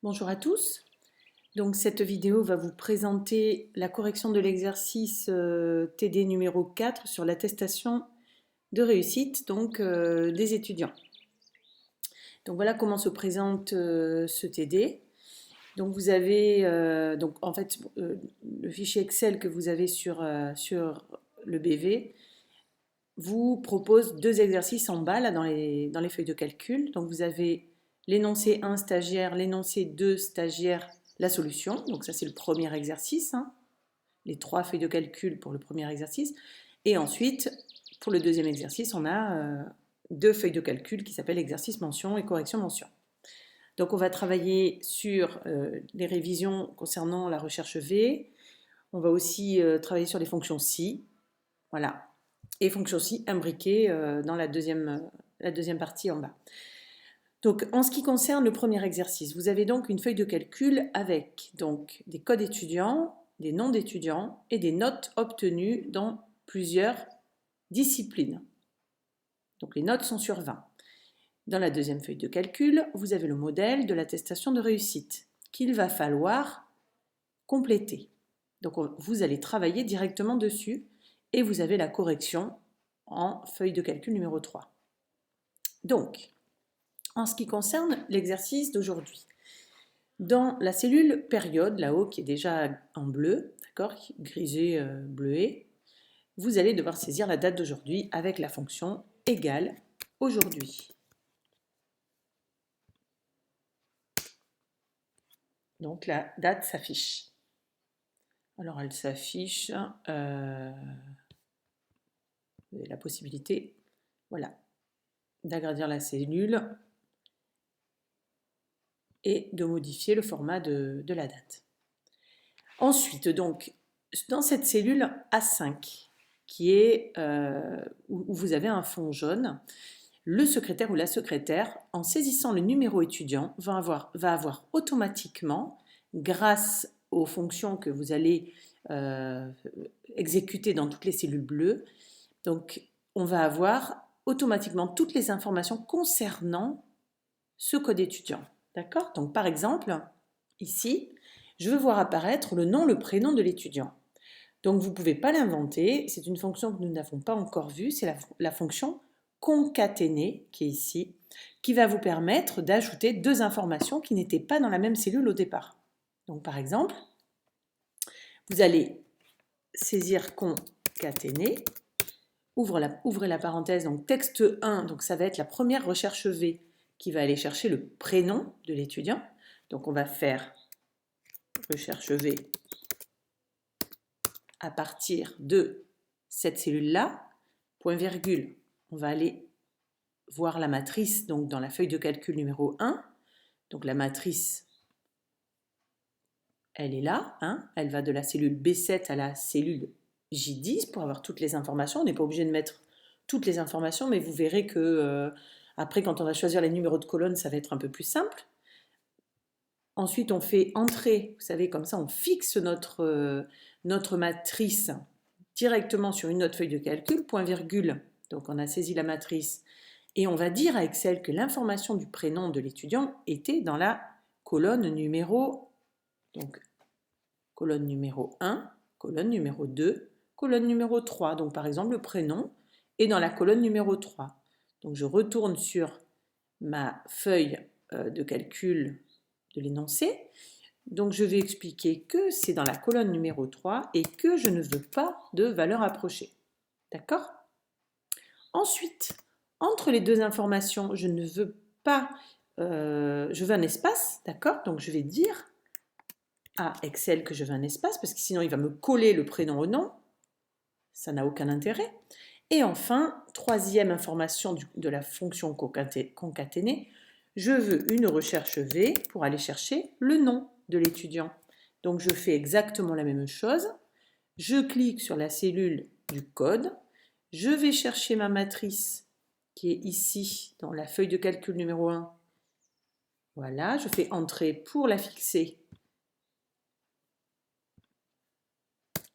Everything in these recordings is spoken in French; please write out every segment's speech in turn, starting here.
Bonjour à tous. Donc cette vidéo va vous présenter la correction de l'exercice TD numéro 4 sur l'attestation de réussite des étudiants. Donc voilà comment se présente ce TD. Donc vous avez le fichier Excel que vous avez sur le BV vous propose deux exercices en bas là, dans les feuilles de calcul. Donc vous avez l'énoncé 1 stagiaire, l'énoncé 2 stagiaire, la solution. Donc ça c'est le premier exercice, hein. Les trois feuilles de calcul pour le premier exercice. Et ensuite, pour le deuxième exercice, on a deux feuilles de calcul qui s'appellent exercice mention et correction mention. Donc on va travailler sur les révisions concernant la recherche V. On va aussi travailler sur les fonctions si. Voilà. Et fonctions si imbriquées dans la deuxième partie en bas. Donc, en ce qui concerne le premier exercice, vous avez donc une feuille de calcul avec donc, des codes étudiants, des noms d'étudiants et des notes obtenues dans plusieurs disciplines. Donc, les notes sont sur 20. Dans la deuxième feuille de calcul, vous avez le modèle de l'attestation de réussite qu'il va falloir compléter. Donc, vous allez travailler directement dessus et vous avez la correction en feuille de calcul numéro 3. Donc, en ce qui concerne l'exercice d'aujourd'hui, dans la cellule période, là-haut, qui est déjà en bleu, d'accord, grisé, bleué, vous allez devoir saisir la date d'aujourd'hui avec la fonction égale aujourd'hui. Donc la date s'affiche. Alors elle s'affiche, vous avez la possibilité, voilà, d'agrandir la cellule et de modifier le format de la date. Ensuite, donc, dans cette cellule A5, qui est où vous avez un fond jaune, le secrétaire ou la secrétaire, en saisissant le numéro étudiant, va avoir automatiquement, grâce aux fonctions que vous allez exécuter dans toutes les cellules bleues, donc on va avoir automatiquement toutes les informations concernant ce code étudiant. D'accord? Donc par exemple, ici, je veux voir apparaître le nom, le prénom de l'étudiant. Donc vous ne pouvez pas l'inventer, c'est une fonction que nous n'avons pas encore vue, c'est la fonction concaténer qui est ici, qui va vous permettre d'ajouter deux informations qui n'étaient pas dans la même cellule au départ. Donc par exemple, vous allez saisir concaténer, ouvrez la parenthèse, donc texte 1, donc ça va être la première recherche V qui va aller chercher le prénom de l'étudiant. Donc on va faire recherche V à partir de cette cellule-là, point virgule, on va aller voir la matrice donc dans la feuille de calcul numéro 1. Donc la matrice, elle est là, hein, elle va de la cellule B7 à la cellule J10 pour avoir toutes les informations. On n'est pas obligé de mettre toutes les informations, mais vous verrez que après, quand on va choisir les numéros de colonne, ça va être un peu plus simple. Ensuite, on fait entrer, vous savez, comme ça, on fixe notre matrice directement sur une autre feuille de calcul, point virgule. Donc, on a saisi la matrice et on va dire à Excel que l'information du prénom de l'étudiant était dans la colonne numéro, donc, colonne numéro 1, colonne numéro 2, colonne numéro 3. Donc, par exemple, le prénom est dans la colonne numéro 3. Donc, je retourne sur ma feuille de calcul de l'énoncé. Donc, je vais expliquer que c'est dans la colonne numéro 3 et que je ne veux pas de valeur approchée. D'accord? Ensuite, entre les deux informations, je ne veux pas, je veux un espace, d'accord? Donc, je vais dire à Excel que je veux un espace parce que sinon, il va me coller le prénom au nom. Ça n'a aucun intérêt. Et enfin, troisième information de la fonction concaténer, je veux une recherche V pour aller chercher le nom de l'étudiant. Donc je fais exactement la même chose. Je clique sur la cellule du code. Je vais chercher ma matrice qui est ici dans la feuille de calcul numéro 1. Voilà, je fais entrer pour la fixer.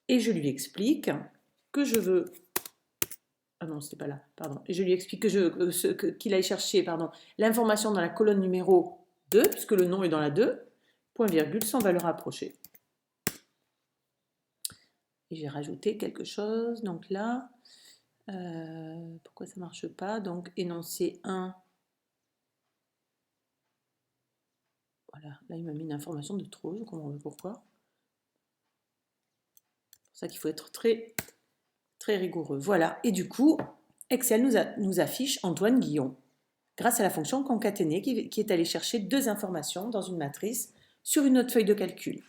Et je lui explique que je veux... Ah non, c'était pas là, pardon. Et je lui explique qu'il aille chercher l'information dans la colonne numéro 2, puisque le nom est dans la 2. point virgule sans valeur approchée. Et j'ai rajouté quelque chose, donc là, pourquoi ça ne marche pas? Donc énoncé 1, voilà, là il m'a mis une information de trop, je comprends pas pourquoi. C'est pour ça qu'il faut être très, très rigoureux. Voilà, et du coup, Excel nous affiche Antoine Guillon, grâce à la fonction concaténer qui est allée chercher 2 informations dans une matrice sur une autre feuille de calcul.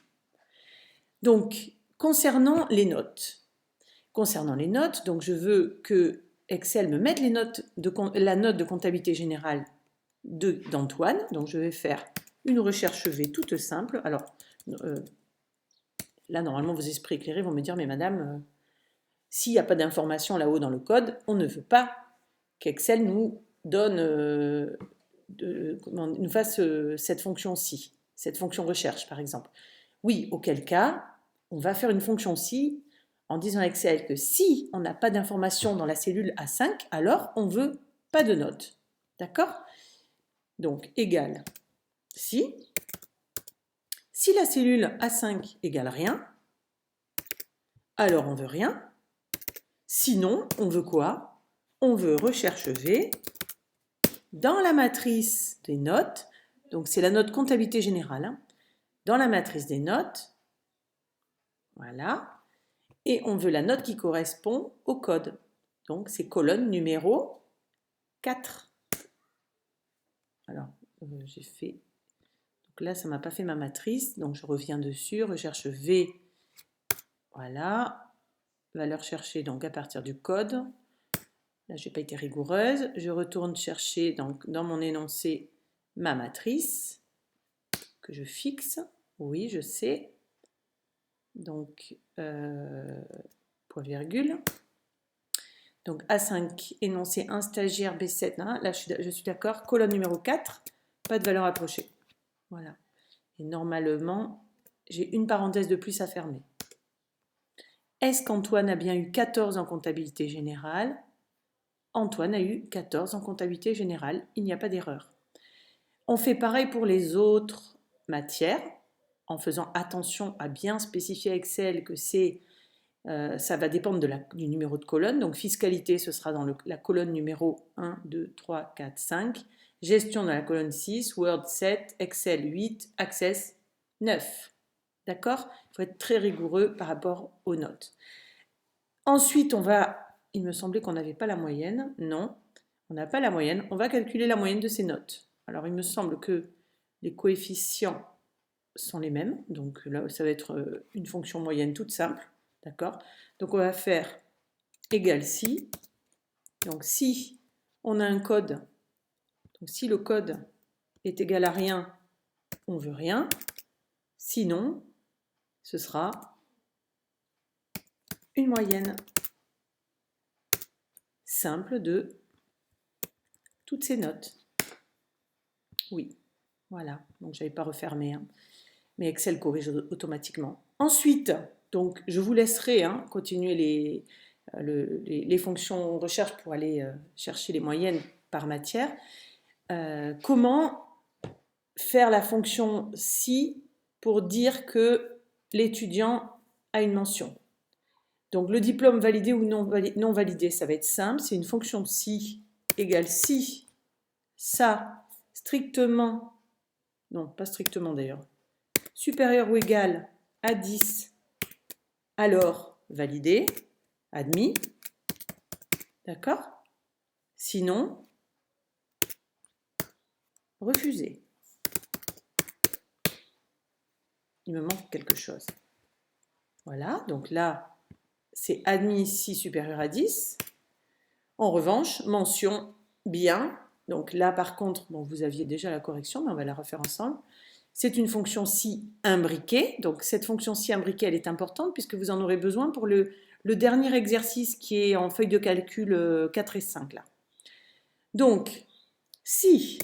Donc, concernant les notes, donc je veux que Excel me mette la note de comptabilité générale d'Antoine. Donc je vais faire une recherche V toute simple. Alors là, normalement, vos esprits éclairés vont me dire, mais madame, s'il n'y a pas d'information là-haut dans le code, on ne veut pas qu'Excel nous donne, nous fasse cette fonction-ci, cette fonction recherche par exemple. Oui, auquel cas, on va faire une fonction-ci en disant à Excel que si on n'a pas d'information dans la cellule A5, alors on ne veut pas de note. D'accord? Donc, égal si. Si la cellule A5 égale rien, alors on veut rien. Sinon, on veut quoi? On veut recherche V dans la matrice des notes. Donc, c'est la note comptabilité générale. Hein, dans la matrice des notes, voilà. Et on veut la note qui correspond au code. Donc, c'est colonne numéro 4. Alors, j'ai fait... Donc là, ça ne m'a pas fait ma matrice. Donc, je reviens dessus, recherche V. Voilà. Valeur cherchée donc à partir du code. Là, je n'ai pas été rigoureuse. Je retourne chercher donc, dans mon énoncé ma matrice que je fixe. Oui, je sais. Donc, point virgule. Donc, A5, énoncé 1, stagiaire, B7. Hein, là, je suis d'accord. Colonne numéro 4, pas de valeur approchée. Voilà. Et normalement, j'ai une parenthèse de plus à fermer. Est-ce qu'Antoine a bien eu 14 en comptabilité générale? Antoine a eu 14 en comptabilité générale. Il n'y a pas d'erreur. On fait pareil pour les autres matières, en faisant attention à bien spécifier à Excel que ça va dépendre du numéro de colonne. Donc fiscalité, ce sera dans la colonne numéro 1, 2, 3, 4, 5. Gestion dans la colonne 6, Word 7, Excel 8, Access 9. D'accord? Il faut être très rigoureux par rapport aux notes. Ensuite, il me semblait qu'on n'avait pas la moyenne. Non, on n'a pas la moyenne. On va calculer la moyenne de ces notes. Alors, il me semble que les coefficients sont les mêmes. Donc là, ça va être une fonction moyenne toute simple. D'accord? Donc, on va faire égal si. Donc, si on a un code, donc si le code est égal à rien, on veut rien. Sinon, ce sera une moyenne simple de toutes ces notes. Oui, voilà. Donc, je n'avais pas refermé, hein, mais Excel corrige automatiquement. Ensuite, donc, je vous laisserai continuer les fonctions recherche pour aller chercher les moyennes par matière. Comment faire la fonction si pour dire que l'étudiant a une mention? Donc, le diplôme validé ou non validé, ça va être simple. C'est une fonction si égale si ça strictement, non, pas strictement d'ailleurs, supérieur ou égal à 10, alors validé, admis, d'accord? Sinon, refusé. Il me manque quelque chose. Voilà, donc là, c'est admis si supérieur à 10. En revanche, mention bien. Donc là, par contre, bon, vous aviez déjà la correction, mais on va la refaire ensemble. C'est une fonction si imbriquée. Donc cette fonction si imbriquée, elle est importante puisque vous en aurez besoin pour le dernier exercice qui est en feuille de calcul 4 et 5. Là. Donc, si,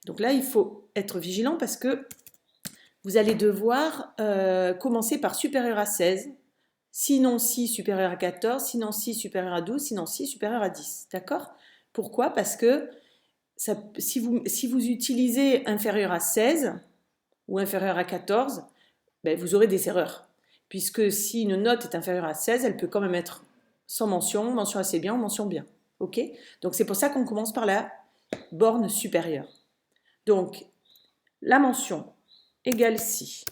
donc là, il faut être vigilant parce que vous allez devoir commencer par supérieur à 16, sinon si supérieur à 14, sinon si supérieur à 12, sinon si supérieur à 10. D'accord? Pourquoi? Parce que si vous utilisez inférieur à 16, ou inférieure à 14, ben, vous aurez des erreurs. Puisque si une note est inférieure à 16, elle peut quand même être sans mention, mention assez bien ou mention bien. Ok? Donc c'est pour ça qu'on commence par la borne supérieure. Donc la mention égale si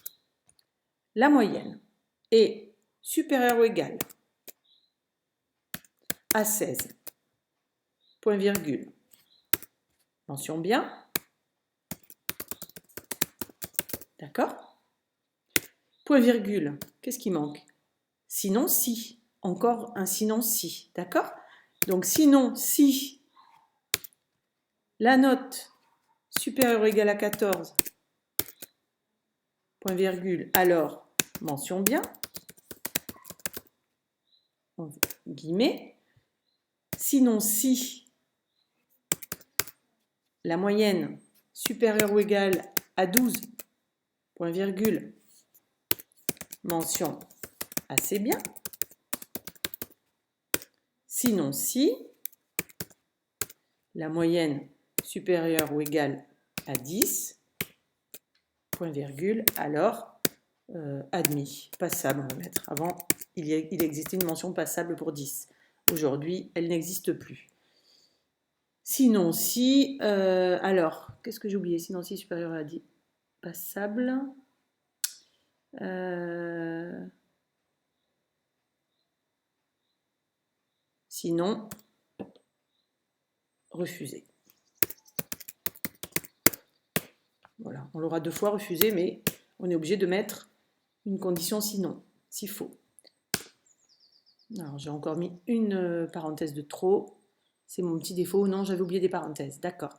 la moyenne est supérieure ou égale à 16, point virgule, mention bien, d'accord? Point virgule, qu'est-ce qui manque? Sinon si, encore un sinon si, d'accord? Donc sinon si la note supérieure ou égale à 14, point virgule, alors mention bien, guillemets. Sinon si la moyenne supérieure ou égale à 12, point virgule, mention assez bien. Sinon si la moyenne supérieure ou égale à 10, point virgule, alors admis, passable on va mettre. Avant, il existait une mention passable pour 10. Aujourd'hui, elle n'existe plus. Sinon si, alors, qu'est-ce que j'ai oublié? Sinon si supérieur à 10, passable. Sinon, refusé. Voilà, on l'aura 2 fois refusé, mais on est obligé de mettre une condition sinon, s'il faut. Alors, j'ai encore mis une parenthèse de trop. C'est mon petit défaut. Non, j'avais oublié des parenthèses. D'accord.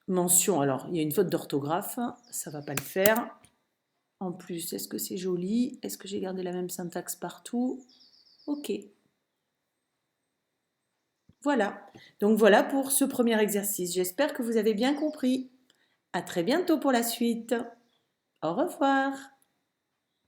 Mention, alors, il y a une faute d'orthographe. Ça ne va pas le faire. En plus, est-ce que c'est joli? Est-ce que j'ai gardé la même syntaxe partout? Ok. Voilà. Donc voilà pour ce premier exercice. J'espère que vous avez bien compris. À très bientôt pour la suite. Au revoir.